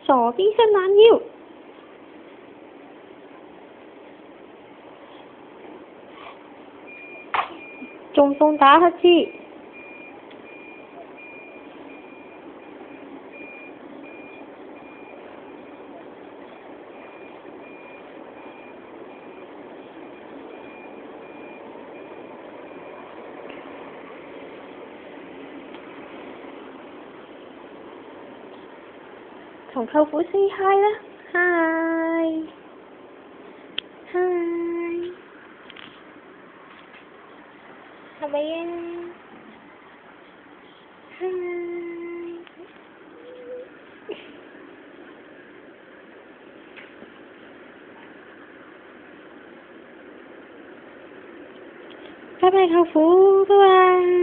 傻逼伸懒腰，仲送打乞嗤。同舅父 say hi 啦 ，hi hi， 係咪啊 ？hi， 拜拜舅父，拜拜。